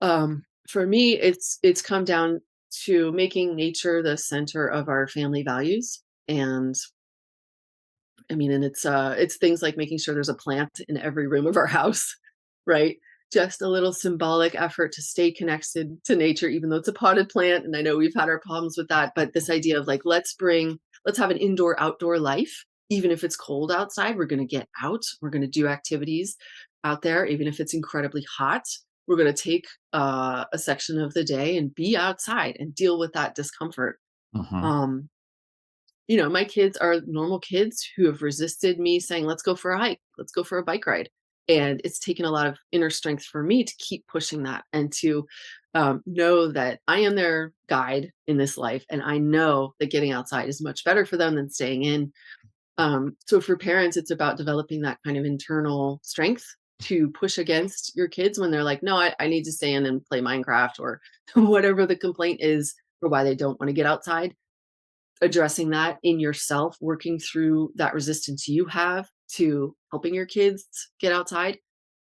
for me, it's come down to making nature the center of our family values. And I mean, and it's things like making sure there's a plant in every room of our house, right? Just a little symbolic effort to stay connected to nature, even though it's a potted plant. And I know we've had our problems with that, but this idea of like, let's have an indoor outdoor life. Even if it's cold outside, we're going to get out. We're going to do activities out there, even if it's incredibly hot. We're going to take a section of the day and be outside and deal with that discomfort. Mhm. Um, my kids are normal kids who have resisted me saying, let's go for a hike, let's go for a bike ride. And it's taken a lot of inner strength for me to keep pushing that and to know that I am their guide in this life. And I know that getting outside is much better for them than staying in. So for parents, it's about developing that kind of internal strength to push against your kids when they're like, no, I need to stay in and play Minecraft or whatever the complaint is for why they don't want to get outside. Addressing that in yourself, working through that resistance you have to helping your kids get outside.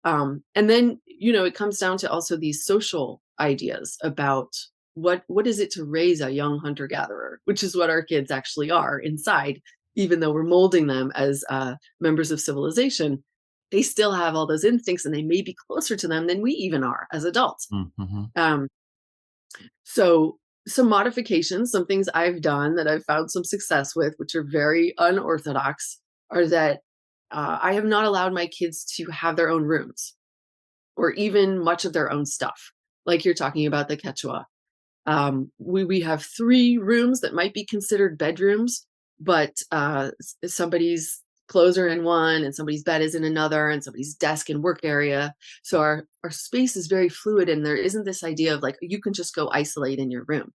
And then, it comes down to also these social ideas about what is it to raise a young hunter gatherer, which is what our kids actually are inside, even though we're molding them as members of civilization. They still have all those instincts and they may be closer to them than we even are as adults. Mm, mhm. Um, so some modifications, some things I've done that I've found some success with, which are very unorthodox, are that I have not allowed my kids to have their own rooms or even much of their own stuff. Like you're talking about the Quechua. We have 3 rooms that might be considered bedrooms, but somebody's clothes are in one and somebody's bed is in another and somebody's desk and work area. So our space is very fluid, and there isn't this idea of like you can just go isolate in your room.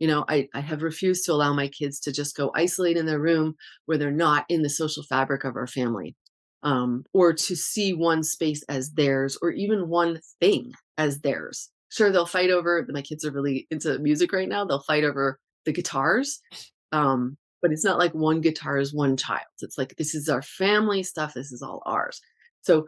I have refused to allow my kids to just go isolate in their room where they're not in the social fabric of our family, or to see one space as theirs or even one thing as theirs. Sure, they'll fight over, my kids are really into music right now. They'll fight over the guitars. But it's not like one guitar is one child. It's like, this is our family stuff. This is all ours. So,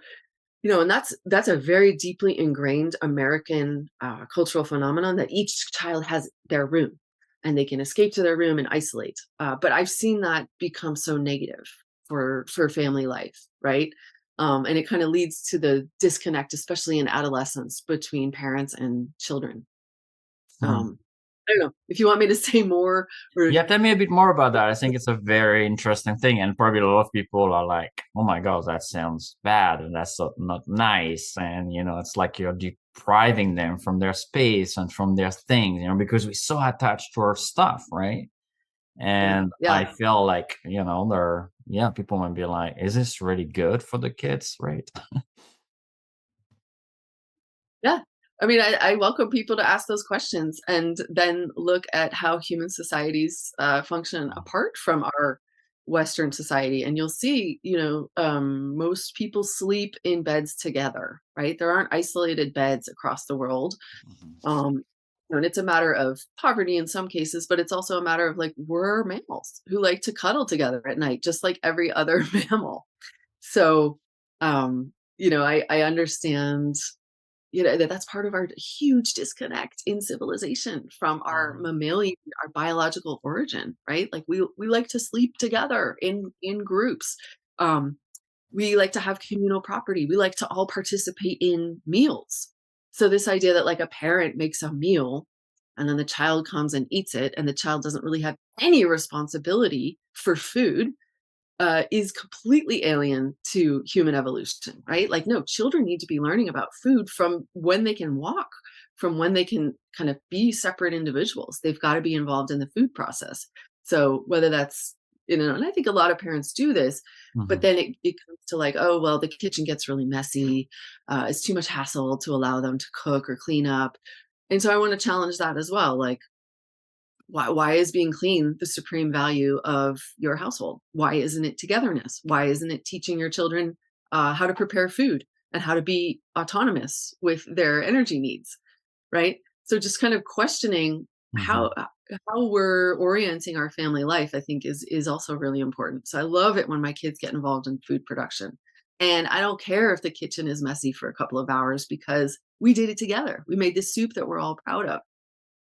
and that's a very deeply ingrained American cultural phenomenon that each child has their room and they can escape to their room and isolate. But I've seen that become so negative for family life, right? And it kind of leads to the disconnect, especially in adolescence, between parents and children. Mhm. Um, I don't know if you want me to say more or Yeah, tell me a bit more about that. I think it's a very interesting thing, and probably a lot of people are like, "Oh my God, that sounds bad, and that's not nice." And it's like you're depriving them from their space and from their things, because we're so attached to our stuff, right? yeah, And yeah. I feel like people might be like, "Is this really good for the kids?" Right? Yeah. I mean, I welcome people to ask those questions and then look at how human societies function apart from our Western society. And you'll see, most people sleep in beds together, right? There aren't isolated beds across the world. Mhm. Um, and it's a matter of poverty in some cases, but it's also a matter of like, we're mammals who like to cuddle together at night, just like every other mammal. So, I understand that's part of our huge disconnect in civilization from our Um, mammalian, our biological origin, right? Like we like to sleep together in groups. um we like to have communal property. We like to all participate in meals. So this idea that like a parent makes a meal and then the child comes and eats it, and the child doesn't really have any responsibility for food, is completely alien to human evolution, right? Like, no, children need to be learning about food from when they can walk, from when they can kind of be separate individuals. They've got to be involved in the food process. So whether that's, and I think a lot of parents do this, but Mhm. then it comes to like, oh, well, the kitchen gets really messy. It's too much hassle to allow them to cook or clean up. And so I want to challenge that as well. Like, why is being clean the supreme value of your household? Why isn't it togetherness? Why isn't it teaching your children how to prepare food and how to be autonomous with their energy needs, right? So just kind of questioning Mhm. how we're orienting our family life, I think is also really important. So I love it when my kids get involved in food production. And I don't care if the kitchen is messy for a couple of hours because we did it together. We made this soup that we're all proud of.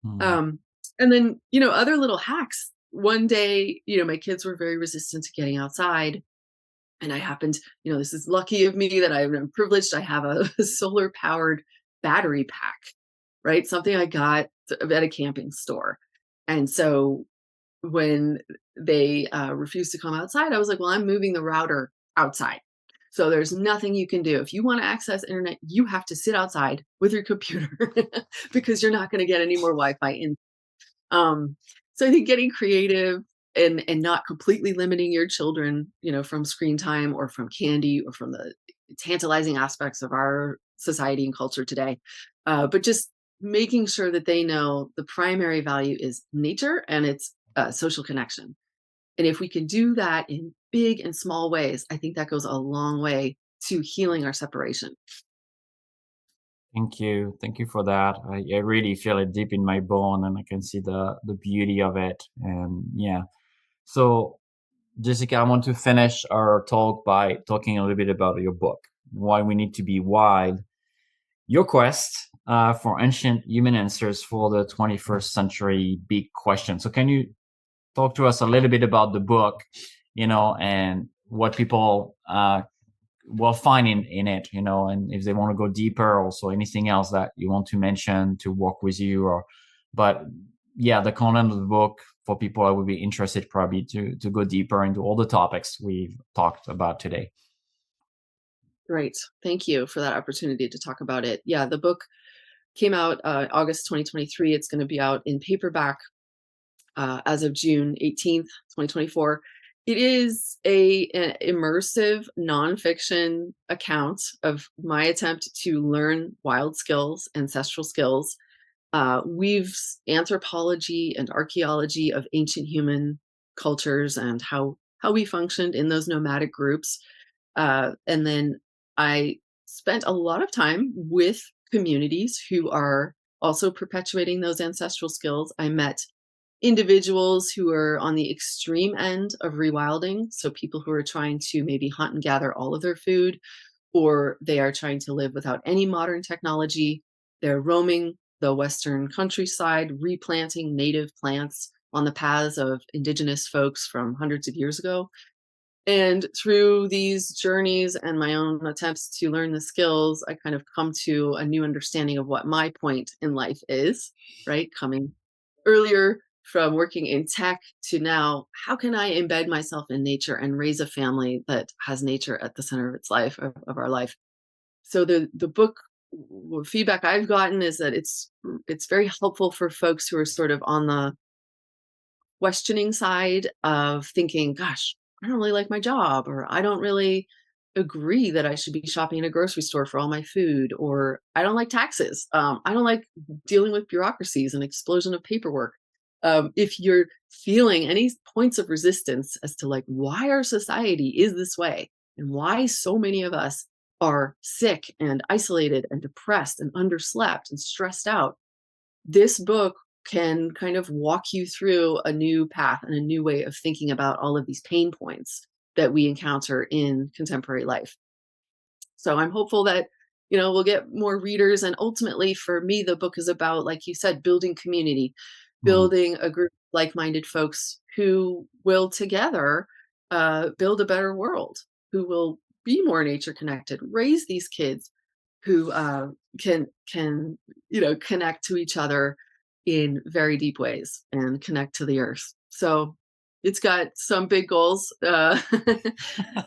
Mhm. Um, and then, other little hacks. One day, my kids were very resistant to getting outside. And I happened, this is lucky of me that I'm privileged. I have a, solar powered battery pack, right? Something I got at a camping store. And so when they refused to come outside, I was like, well, I'm moving the router outside. So there's nothing you can do. If you want to access internet, you have to sit outside with your computer because you're not going to get any more Wi-Fi in. um, so I think getting creative and not completely limiting your children, from screen time or from candy or from the tantalizing aspects of our society and culture today, but just making sure that they know the primary value is nature and it's social connection. And if we can do that in big and small ways, I think that goes a long way to healing our separation. Thank you. Thank you for that. I really feel it deep in my bone and I can see the beauty of it. And yeah. So, Jessica, I want to finish our talk by talking a little bit about your book, Why We Need to Be Wild, your quest for ancient human answers for the 21st century big question. So, can you talk to us a little bit about the book, and what people will find in it, and if they want to go deeper, also anything else that you want to mention to work with you, but yeah, the content of the book for people I would be interested probably to go deeper into all the topics we've talked about today. Great. Thank you for that opportunity to talk about it. Yeah, the book came out August 2023. It's going to be out in paperback as of June 18th, 2024. It is an immersive nonfiction account of my attempt to learn wild skills, ancestral skills, weaves anthropology and archaeology of ancient human cultures and how we functioned in those nomadic groups. And then I spent a lot of time with communities who are also perpetuating those ancestral skills. I met individuals who are on the extreme end of rewilding. So people who are trying to maybe hunt and gather all of their food, or they are trying to live without any modern technology. They're roaming the Western countryside, replanting native plants on the paths of indigenous folks from hundreds of years ago. And through these journeys and my own attempts to learn the skills, I kind of come to a new understanding of what my point in life is, right? Coming earlier from working in tech to now, how can I embed myself in nature and raise a family that has nature at the center of its life, of our life? So the book feedback I've gotten is that it's very helpful for folks who are sort of on the questioning side of thinking, gosh, I don't really like my job, or I don't really agree that I should be shopping in a grocery store for all my food, or I don't like taxes. I don't like dealing with bureaucracies and explosion of paperwork. If you're feeling any points of resistance as to like why our society is this way and why so many of us are sick and isolated and depressed and underslept and stressed out, this book can kind of walk you through a new path and a new way of thinking about all of these pain points that we encounter in contemporary life. So I'm hopeful that, we'll get more readers. And ultimately, for me, the book is about, like you said, building community, Mhm. building a group of like minded folks who will together build a better world, who will be more nature connected, raise these kids who can connect to each other in very deep ways and connect to the earth. So it's got some big goals, but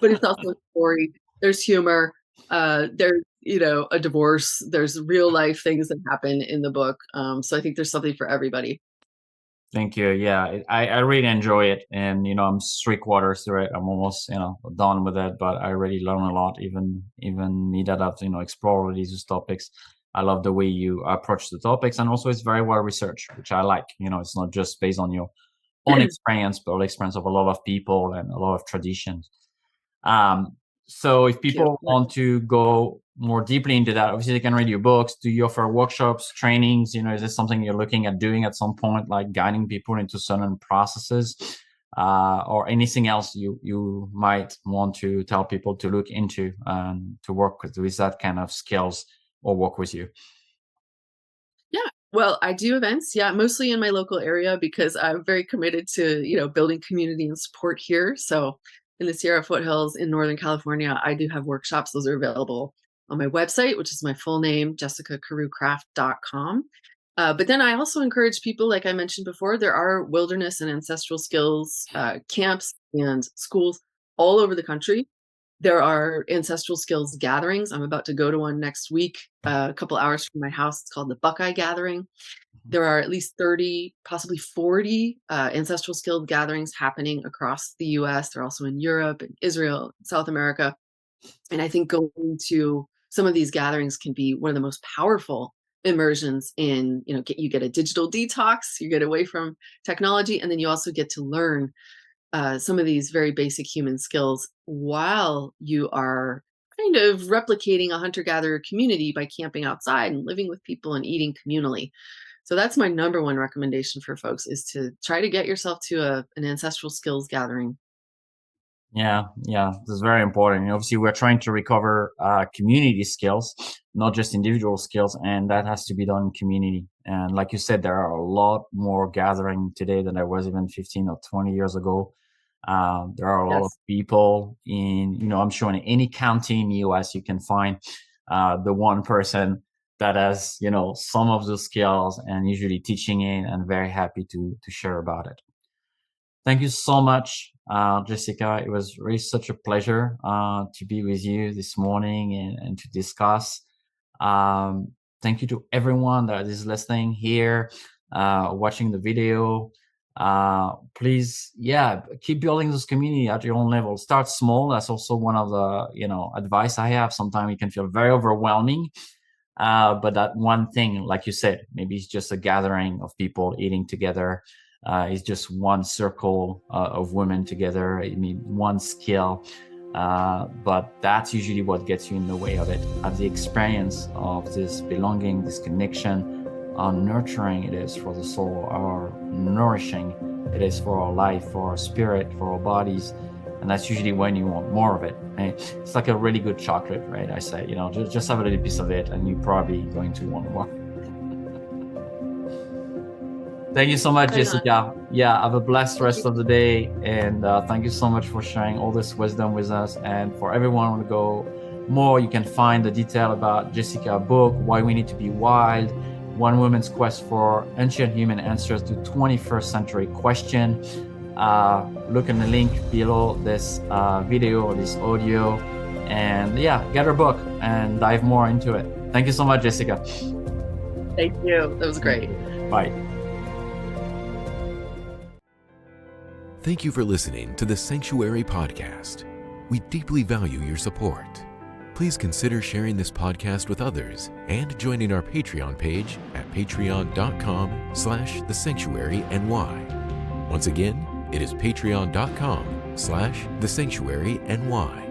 it's also a story. There's humor. There's a divorce. There's real life things that happen in the book. So I think there's something for everybody. Thank you. Yeah, I really enjoy it, and I'm 3/4 through it. I'm almost done with it, but I really learn a lot. Even me that have explored these topics. I love the way you approach the topics, and also it's very well researched, which I like. It's not just based on your own experience, but the experience of a lot of people and a lot of traditions. So if people want to go more deeply into that, obviously they can read your books. Do you offer workshops, trainings? Is this something you're looking at doing at some point, like guiding people into certain processes, or anything else you might want to tell people to look into and to work with that kind of skills or work with you? Yeah. Well, I do events, yeah, mostly in my local area because I'm very committed to, building community and support here. So in the Sierra foothills in Northern California, I do have workshops. Those are available on my website, which is my full name, jessicacarewkraft.com. But then I also encourage people, like I mentioned before, there are wilderness and ancestral skills camps and schools all over the country. There are ancestral skills gatherings. I'm about to go to one next week, a couple hours from my house. It's called the Buckeye Gathering. There are at least 30, possibly 40 ancestral skill gatherings happening across the US. They're also in Europe and Israel, South America. And I think going to some of these gatherings can be one of the most powerful immersions in, you get a digital detox, you get away from technology, and then you also get to learn some of these very basic human skills while you are kind of replicating a hunter-gatherer community by camping outside and living with people and eating communally. So that's my number one recommendation for folks, is to try to get yourself to an ancestral skills gathering. Yeah, this is very important. And obviously, we're trying to recover community skills, not just individual skills, and that has to be done in community. And like you said, there are a lot more gathering today than there was even 15 or 20 years ago. There are a lot of people in, I'm sure in any county in the US, you can find the one person that has, some of those skills and usually teaching it, and very happy to share about it. Thank you so much, Jessica. It was really such a pleasure to be with you this morning and to discuss. Thank you to everyone that is listening here, watching the video. Please, keep building this community at your own level. Start small. That's also one of the, advice I have. Sometimes it can feel very overwhelming. But that one thing, like you said, maybe it's just a gathering of people eating together. It's just one circle of women together. I mean, one skill, but that's usually what gets you in the way of it. At the experience of this belonging, this connection, how nurturing it is for the soul, how nourishing it is for our life, for our spirit, for our bodies. And that's usually when you want more of it. Right? It's like a really good chocolate, right? I say, just have a little piece of it and you're probably going to want more. Thank you so much, Jessica. Yeah, have a blessed rest of the day. And thank you so much for sharing all this wisdom with us. And for everyone who want to go more, you can find the detail about Jessica's book, Why We Need to Be Wild, One Woman's Quest for Ancient Human Answers to 21st Century Question. Look in the link below this video or this audio. And get her book and dive more into it. Thank you so much, Jessica. Thank you. That was great. Bye. Thank you for listening to the Sanctuary Podcast. We deeply value your support. Please consider sharing this podcast with others and joining our Patreon page at patreon.com/thesanctuaryny. Once again, it is patreon.com/thesanctuaryny.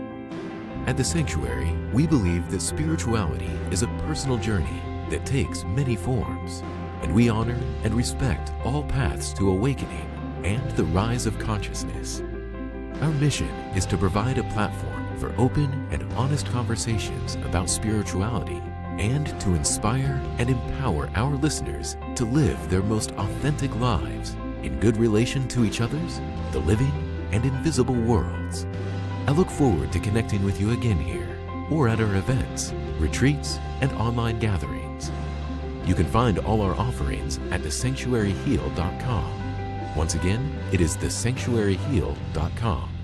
At The Sanctuary, we believe that spirituality is a personal journey that takes many forms, and we honor and respect all paths to awakening and the rise of consciousness. Our mission is to provide a platform for open and honest conversations about spirituality and to inspire and empower our listeners to live their most authentic lives in good relation to each other's, the living and invisible worlds. I look forward to connecting with you again here or at our events, retreats, and online gatherings. You can find all our offerings at thesanctuaryheal.com. Once again, it is thesanctuaryheal.com.